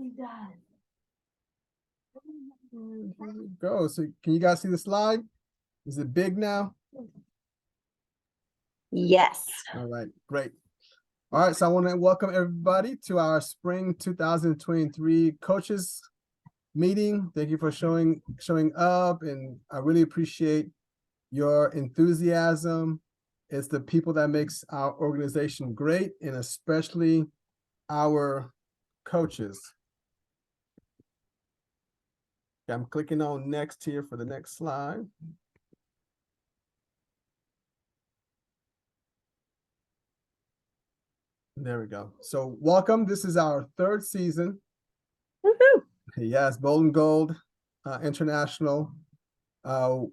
Here we go. So can you guys see the slide? Is it big now? Yes. All right, great. All right, so I want to welcome everybody to our spring 2023 coaches meeting. Thank you for showing up, and I really appreciate your enthusiasm. It's the people that makes our organization great, and especially our coaches. I'm clicking on next here for the next slide. There we go. So welcome. This is our third season. Woohoo! Yes, Golden Gold International.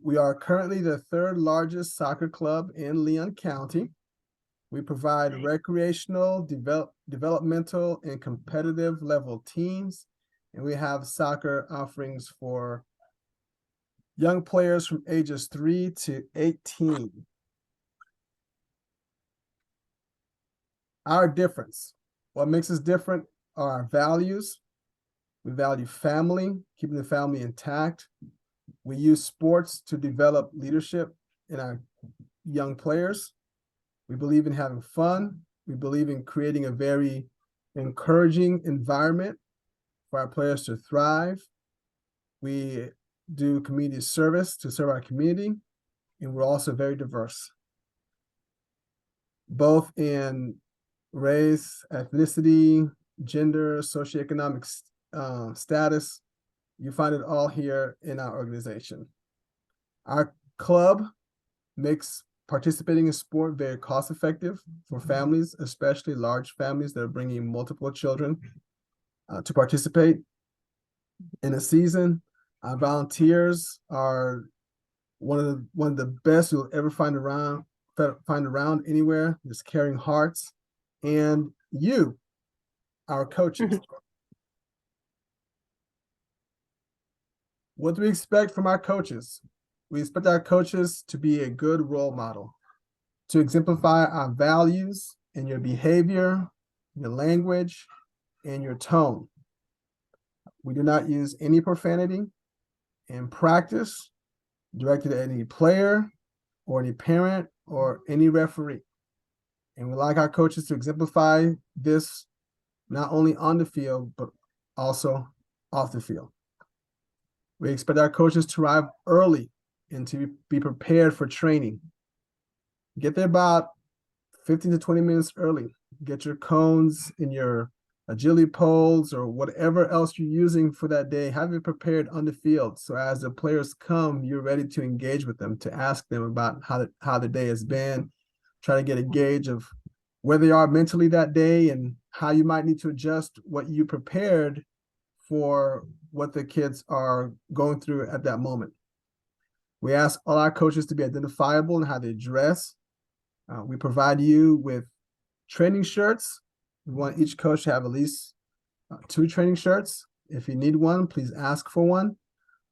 We are currently the third largest soccer club in Leon County. We provide recreational, developmental, and competitive level teams. And we have soccer offerings for young players from ages 3 to 18. Our difference, what makes us different are our values. We value family, keeping the family intact. We use sports to develop leadership in our young players. We believe in having fun. We believe in creating a very encouraging environment for our players to thrive. We do community service to serve our community, and we're also very diverse, both in race, ethnicity, gender, socioeconomic status. You find it all here in our organization. Our club makes participating in sport very cost effective for families, especially large families that are bringing multiple children to participate in a season. Our volunteers are one of the best you'll ever find around anywhere. Just caring hearts, and you, our coaches. What do we expect from our coaches? We expect our coaches to be a good role model, to exemplify our values in your behavior, your language, and your tone. We do not use any profanity in practice directed at any player or any parent or any referee. And we like our coaches to exemplify this not only on the field, but also off the field. We expect our coaches to arrive early and to be prepared for training. Get there about 15 to 20 minutes early. Get your cones and your agility poles or whatever else you're using for that day. Have it prepared on the field. So as the players come, you're ready to engage with them, to ask them about how the day has been, try to get a gauge of where they are mentally that day and how you might need to adjust what you prepared for what the kids are going through at that moment. We ask all our coaches to be identifiable in how they dress. We provide you with training shirts. We want each coach to have at least 2 training shirts. If you need one, please ask for one.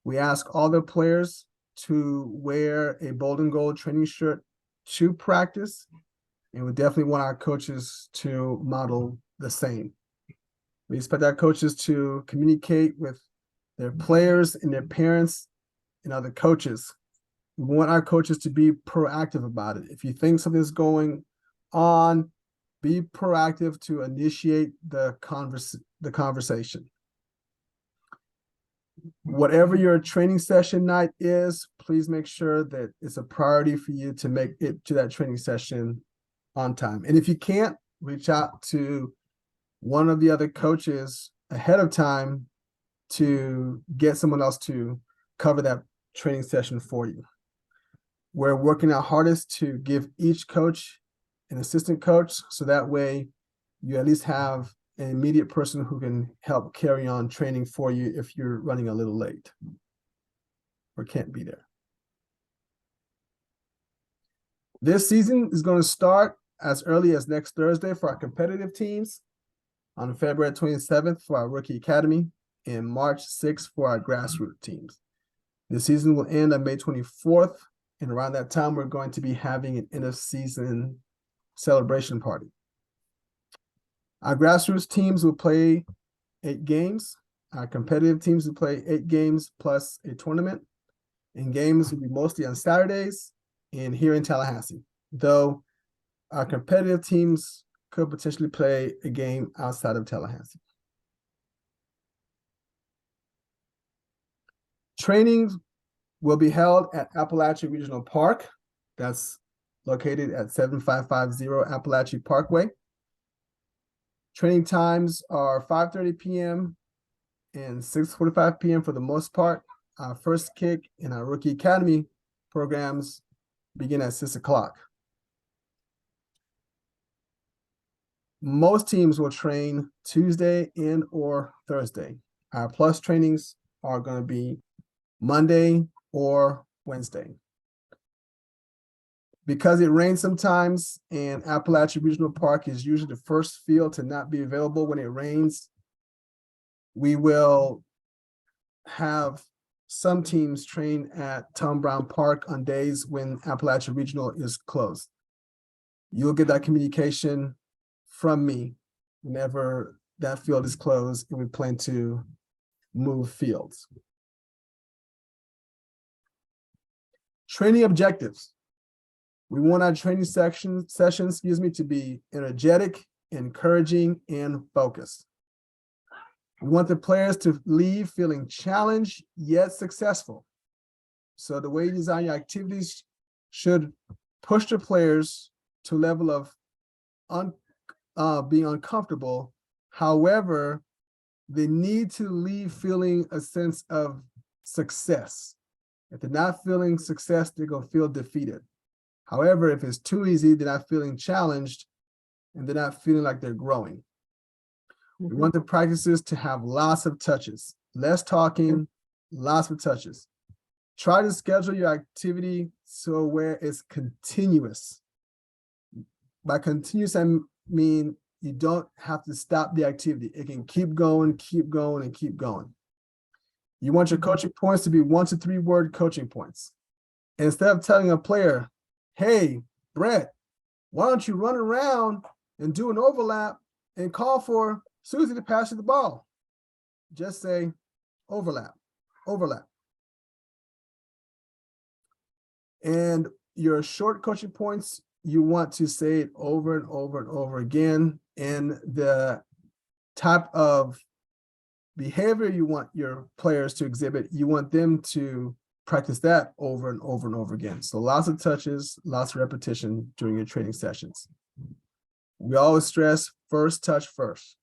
We ask all the players to wear a Golden Gold training shirt to practice, and we definitely want our coaches to model the same. We expect our coaches to communicate with their players and their parents and other coaches. We want our coaches to be proactive about it. If you think something's going on, be proactive to initiate the conversation. Whatever your training session night is, please make sure that it's a priority for you to make it to that training session on time. And if you can't, reach out to one of the other coaches ahead of time to get someone else to cover that training session for you. We're working our hardest to give each coach an assistant coach, so that way you at least have an immediate person who can help carry on training for you if you're running a little late or can't be there. This season is going to start as early as next Thursday for our competitive teams, on February 27th for our rookie academy, and March 6th for our grassroots teams. The season will end on May 24th, and around that time, we're going to be having an end of season celebration party. Our grassroots teams will play 8 games. Our competitive teams will play 8 games plus a tournament. And games will be mostly on Saturdays and here in Tallahassee, though our competitive teams could potentially play a game outside of Tallahassee. Trainings will be held at Appalachia Regional Park. That's located at 7550 Appalachia Parkway. Training times are 5:30 p.m. and 6:45 p.m. for the most part. Our first kick and our rookie academy programs begin at 6 o'clock. Most teams will train Tuesday and or Thursday. Our plus trainings are going to be Monday or Wednesday. Because it rains sometimes and Appalachia Regional Park is usually the first field to not be available when it rains, we will have some teams train at Tom Brown Park on days when Appalachia Regional is closed. You'll get that communication from me whenever that field is closed and we plan to move fields. Training objectives. We want our training sessions, to be energetic, encouraging, and focused. We want the players to leave feeling challenged yet successful. So the way you design your activities should push the players to a level of being uncomfortable. However, they need to leave feeling a sense of success. If they're not feeling success, they're going to feel defeated. However, if it's too easy, they're not feeling challenged and they're not feeling like they're growing. We want the practices to have lots of touches, less talking, lots of touches. Try to schedule your activity so where it's continuous. By continuous, I mean you don't have to stop the activity. It can keep going, and keep going. You want your coaching points to be 1 to 3 word coaching points. And instead of telling a player, hey, Brett, why don't you run around and do an overlap and call for Susie to pass you the ball? Just say overlap. And your short coaching points, you want to say it over and over again. And the type of behavior you want your players to exhibit, you want them to practice that over and over again. So lots of touches, lots of repetition during your training sessions. We always stress first touch first.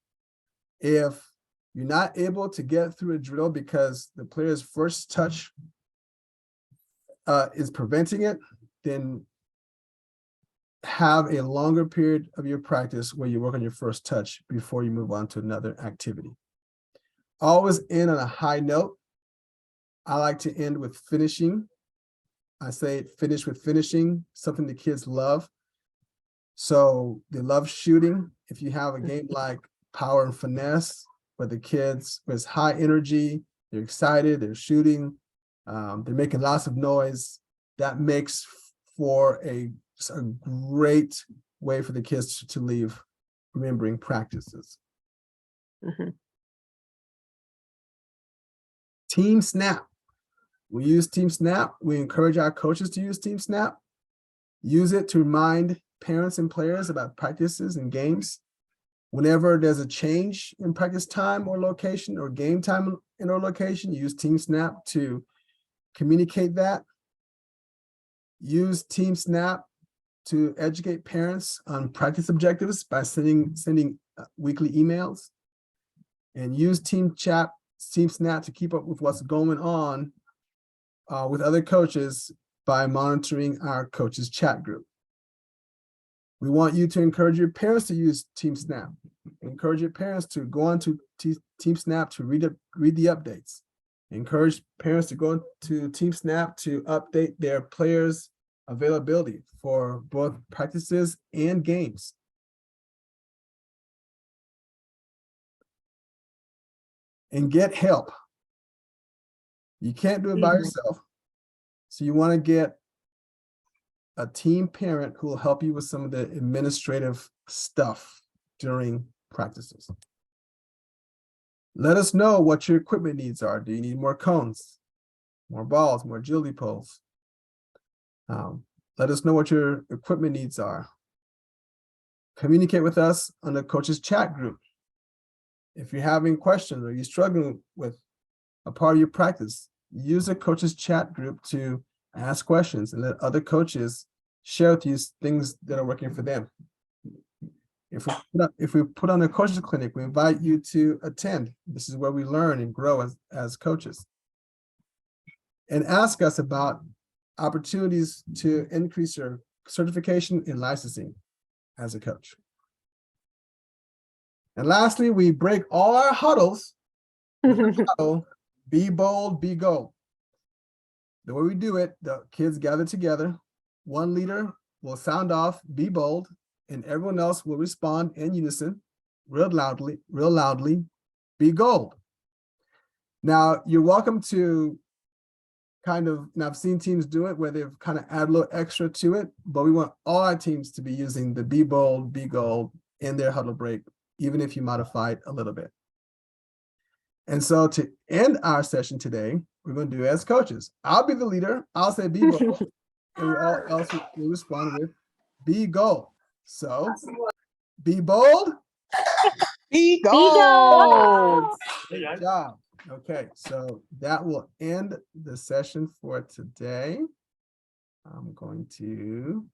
If you're not able to get through a drill because the player's first touch is preventing it, then have a longer period of your practice where you work on your first touch before you move on to another activity. Always end on a high note. I like to end with finishing. I say finish with finishing, something the kids love. So they love shooting. If you have a game like Power and Finesse, where the kids, with high energy, they're excited, they're shooting, they're making lots of noise, that makes for a great way for the kids to leave remembering practices. Team Snap. We use Team Snap. We encourage our coaches to use Team Snap. Use it to remind parents and players about practices and games. Whenever there's a change in practice time or location or game time in or location, use Team Snap to communicate that. Use Team Snap to educate parents on practice objectives by sending weekly emails. And use Team Snap to keep up with what's going on with other coaches by monitoring our coaches chat group. We want you to encourage your parents to use Team Snap. Encourage your parents to go on to Team Snap to read the updates. Encourage parents to go to Team Snap to update their players' availability for both practices and games. And get help. You can't do it by yourself. So you want to get a team parent who will help you with some of the administrative stuff during practices. Let us know what your equipment needs are. Do you need more cones, more balls, more agility poles? Let us know what your equipment needs are. Communicate with us on the coaches chat group. If you're having questions or you're struggling with a part of your practice, use a coaches chat group to ask questions and let other coaches share with you things that are working for them. If we put on a coaches clinic, we invite you to attend. This is where we learn and grow as coaches. And ask us about opportunities to increase your certification in licensing as a coach. And lastly, we break all our huddles. Be bold, be gold. The way we do it, the kids gather together. One leader will sound off, be bold, and everyone else will respond in unison, real loudly, be gold. Now, you're welcome to and I've seen teams do it where they've kind of add a little extra to it, but we want all our teams to be using the be bold, be gold in their huddle break, even if you modify it a little bit. And so to end our session today, we're going to do as coaches. I'll be the leader. I'll say be bold, and we all else will respond with be gold. So be bold. Be gold. Good job. Okay, so that will end the session for today. I'm going to